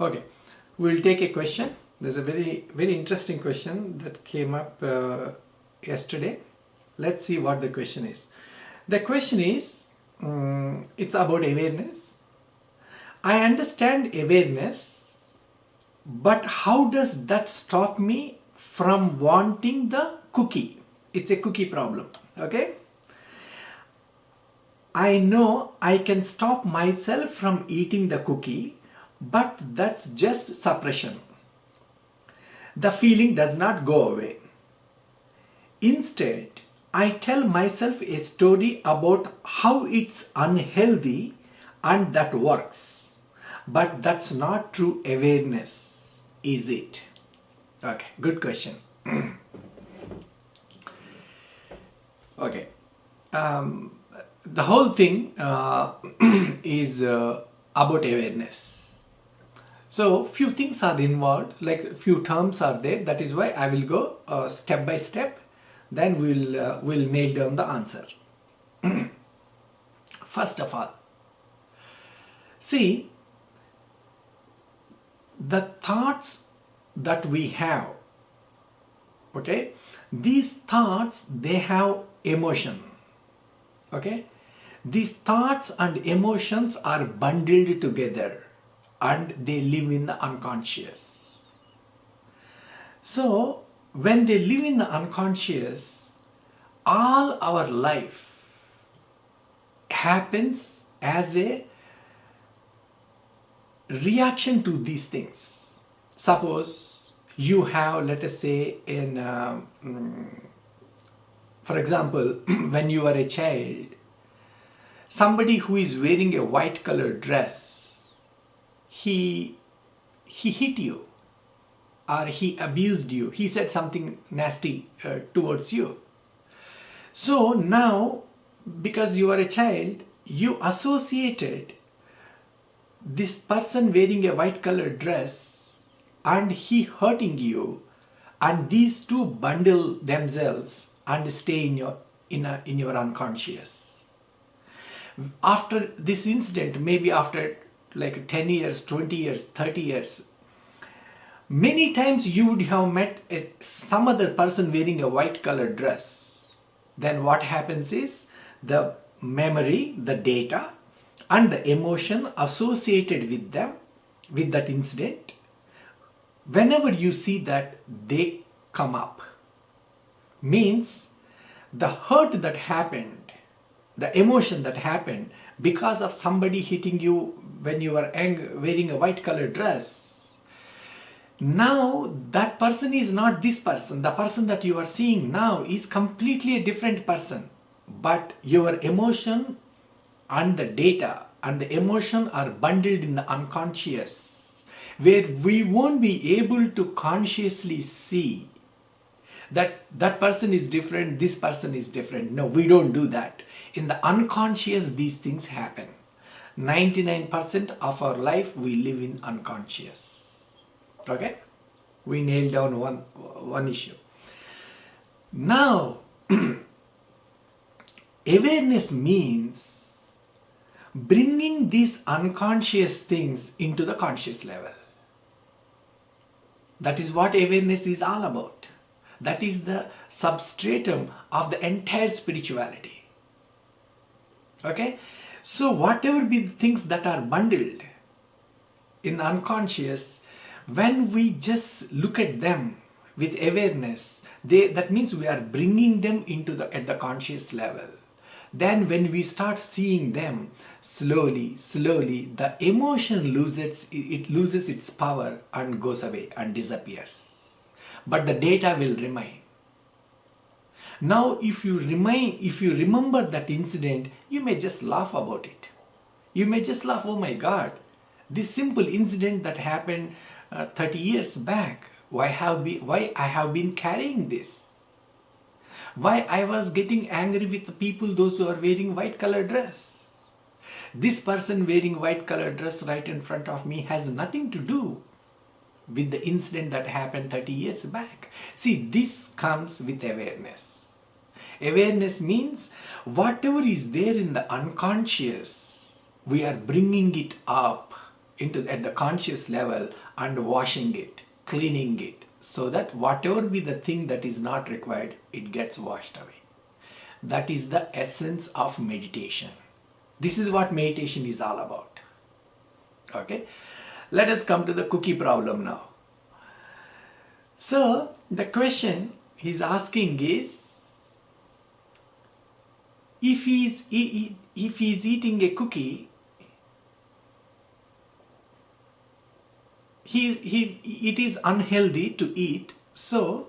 Okay, we'll take a question. There's a very interesting question that came up yesterday. Let's see what the question is. The question is, it's about awareness. I understand awareness, but how does that stop me from wanting the cookie? It's a cookie problem, okay? I know I can stop myself from eating the cookie, but that's just suppression. The feeling does not go away. Instead, I tell myself a story about how it's unhealthy and that works. But that's not true awareness, is it? Okay, good question. Okay. The whole thing is about awareness. So few things are involved, like few terms are there. That is why I will go step by step. Then we'll nail down the answer. First of all, see, the thoughts that we have, okay, these thoughts, they have emotion, okay. These thoughts and emotions are bundled together and they live in the unconscious. So when they live in the unconscious, all our life happens as a reaction to these things. Suppose you have, let us say, for example, when you are a child, somebody who is wearing a white colored dress, he hit you or he abused you, he said something nasty towards you. So now, because you are a child, you associated this person wearing a white colored dress and he hurting you, and these two bundle themselves and stay in your unconscious. After this incident, maybe after like 10 years, 20 years, 30 years, many times you would have met some other person wearing a white colored dress. Then what happens is the memory, the data and the emotion associated with them, with that incident, whenever you see that, they come up. Means the hurt that happened, the emotion that happened because of somebody hitting you when you were wearing a white colored dress, now that person is not this person. The person that you are seeing now is completely a different person. But your emotion and the data and the emotion are bundled in the unconscious, where we won't be able to consciously see that that person is different, this person is different. No, we don't do that. In the unconscious, these things happen. 99% of our life we live in unconscious. Okay, we nailed down one issue. Now awareness means bringing these unconscious things into the conscious level. That is what awareness is all about. That is the substratum of the entire spirituality. Okay, so whatever be the things that are bundled in the unconscious, when we just look at them with awareness, that means we are bringing them into at the conscious level. Then when we start seeing them, slowly the emotion loses its power and goes away and disappears, but the data will remain. Now if you remember that incident, you may just laugh about it. You may just laugh, oh my God, this simple incident that happened 30 years back, why I have been carrying this? Why I was getting angry with the people, those who are wearing white colored dress? This person wearing white colored dress right in front of me has nothing to do with the incident that happened 30 years back. See, this comes with awareness. Awareness means whatever is there in the unconscious, we are bringing it up at the conscious level and washing it, cleaning it, so that whatever be the thing that is not required, it gets washed away. That is the essence of meditation. This is what meditation is all about. Okay, let us come to the cookie problem now. So the question he's asking is, if he's eating a cookie, it is unhealthy to eat, so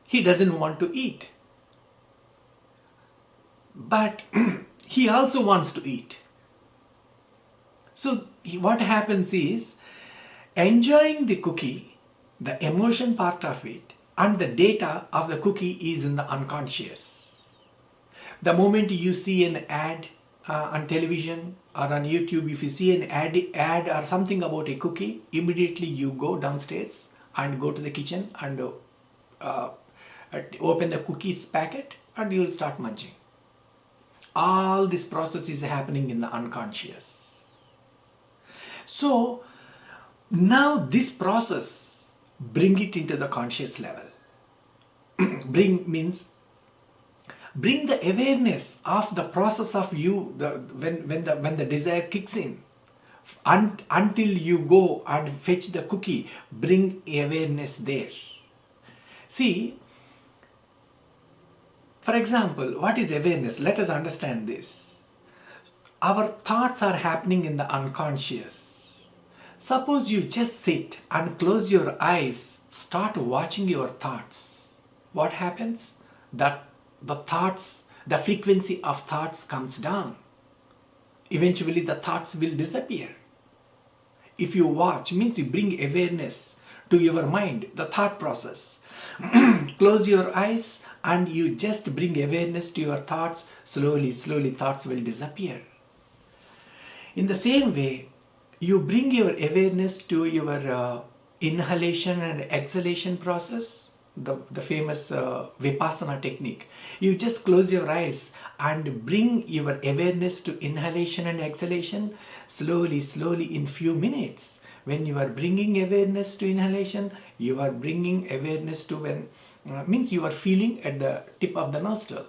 he doesn't want to eat. But he also wants to eat. So what happens is, enjoying the cookie, the emotion part of it, and the data of the cookie is in the unconscious. The moment you see an ad on television or on YouTube, if you see an ad or something about a cookie, immediately you go downstairs and go to the kitchen and open the cookies packet and you will start munching. All this process is happening in the unconscious. So now this process, bring it into the conscious level. Bring means bring the awareness of the process of you, when the desire kicks in, until you go and fetch the cookie. Bring awareness there. See, for example, what is awareness? Let us understand this. Our thoughts are happening in the unconscious. Suppose you just sit and close your eyes, start watching your thoughts. What happens? That the thoughts, the frequency of thoughts comes down. Eventually the thoughts will disappear. If you watch, means you bring awareness to your mind, the thought process. Close your eyes and you just bring awareness to your thoughts. Slowly thoughts will disappear. In the same way, you bring your awareness to your inhalation and exhalation process, the famous Vipassana technique. You just close your eyes and bring your awareness to inhalation and exhalation. Slowly in few minutes, when you are bringing awareness to inhalation, you are bringing awareness to means you are feeling at the tip of the nostril.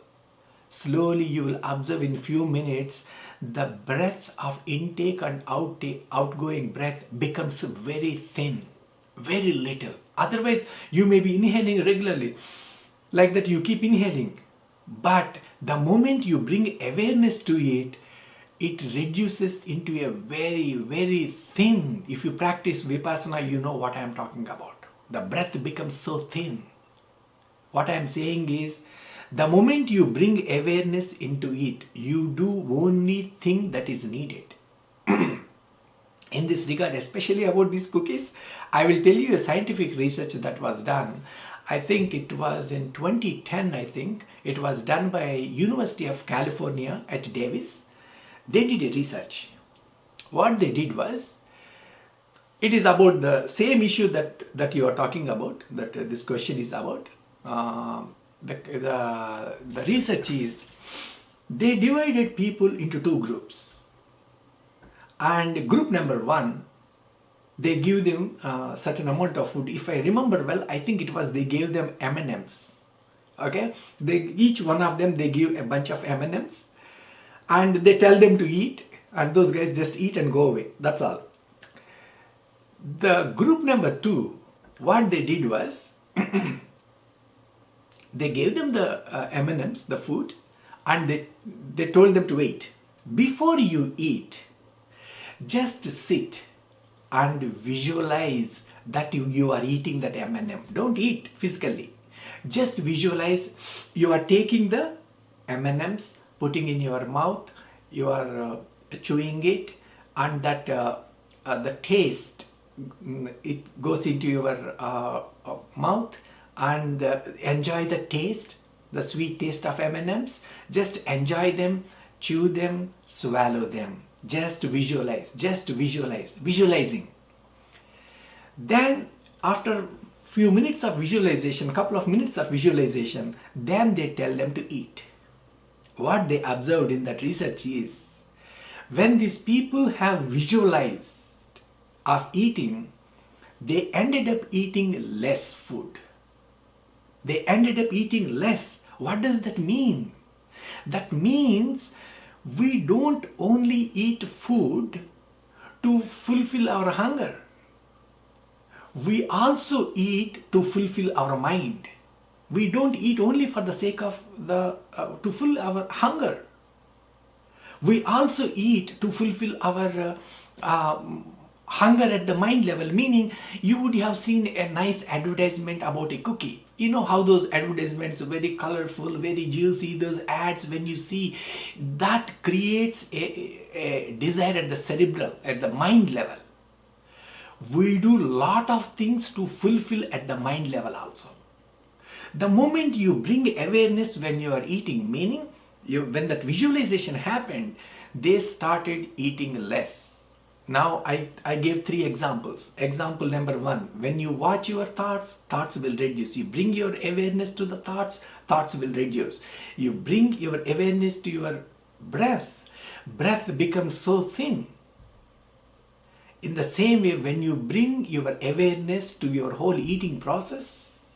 Slowly you will observe in few minutes the breath of intake and outgoing breath becomes very thin, very little. Otherwise you may be inhaling regularly, like that you keep inhaling. But the moment you bring awareness to it, it reduces into a very thin. If you practice Vipassana, you know what I am talking about. The breath becomes so thin. What I am saying is, the moment you bring awareness into it, you do only thing that is needed. In this regard, especially about these cookies, I will tell you a scientific research that was done. I think it was in 2010, I think. It was done by University of California at Davis. They did a research. What they did was, it is about the same issue that you are talking about, that this question is about. The research is, they divided people into two groups. And group number one, they give them a certain amount of food. If I remember well, I think it was they gave them M&Ms. Okay, each one of them, they give a bunch of M&Ms and they tell them to eat, and those guys just eat and go away. That's all. The group number two, what they did was, they gave them the M&Ms, the food, and they told them to wait. Before you eat, just sit and visualize that you are eating that M&M. Don't eat physically. Just visualize you are taking the M&Ms, putting in your mouth, you are chewing it, and that the taste, it goes into your mouth, and enjoy the taste, the sweet taste of M&Ms. Just enjoy them, chew them, swallow them. Just visualize, visualizing. Then after few minutes of visualization, couple of minutes of visualization, then they tell them to eat. What they observed in that research is, when these people have visualized of eating, they ended up eating less food. They ended up eating less. What does that mean? That means we don't only eat food to fulfill our hunger. We also eat to fulfill our mind. We don't eat only for the sake of to fulfill our hunger. We also eat to fulfill our hunger at the mind level, meaning you would have seen a nice advertisement about a cookie. You know how those advertisements are very colorful, very juicy, those ads, when you see, that creates a desire at the cerebral, at the mind level. We do lot of things to fulfill at the mind level also. The moment you bring awareness when you are eating, meaning when that visualization happened, they started eating less. Now I gave 3 examples. Example number 1, when you watch your thoughts, thoughts will reduce. You bring your awareness to the thoughts, thoughts will reduce. You bring your awareness to your breath, breath becomes so thin. In the same way, when you bring your awareness to your whole eating process,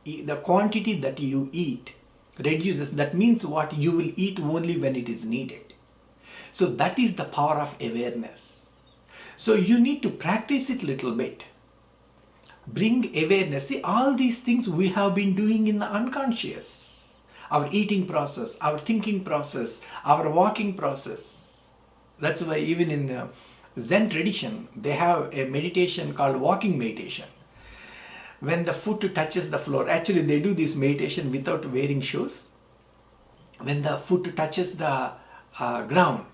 the quantity that you eat reduces. That means what? You will eat only when it is needed. So that is the power of awareness. So you need to practice it little bit. Bring awareness. See, all these things we have been doing in the unconscious. Our eating process, our thinking process, our walking process. That's why even in Zen tradition, they have a meditation called walking meditation. When the foot touches the floor, actually they do this meditation without wearing shoes. When the foot touches the ground,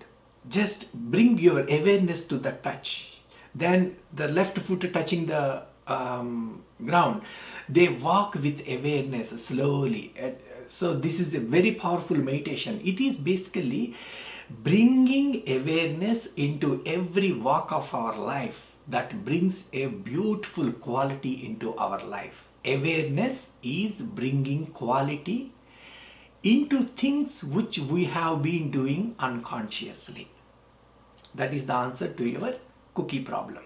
just bring your awareness to the touch. Then the left foot touching the ground, they walk with awareness slowly. So this is a very powerful meditation. It is basically bringing awareness into every walk of our life. That brings a beautiful quality into our life. Awareness is bringing quality into things which we have been doing unconsciously. That is the answer to your cookie problem.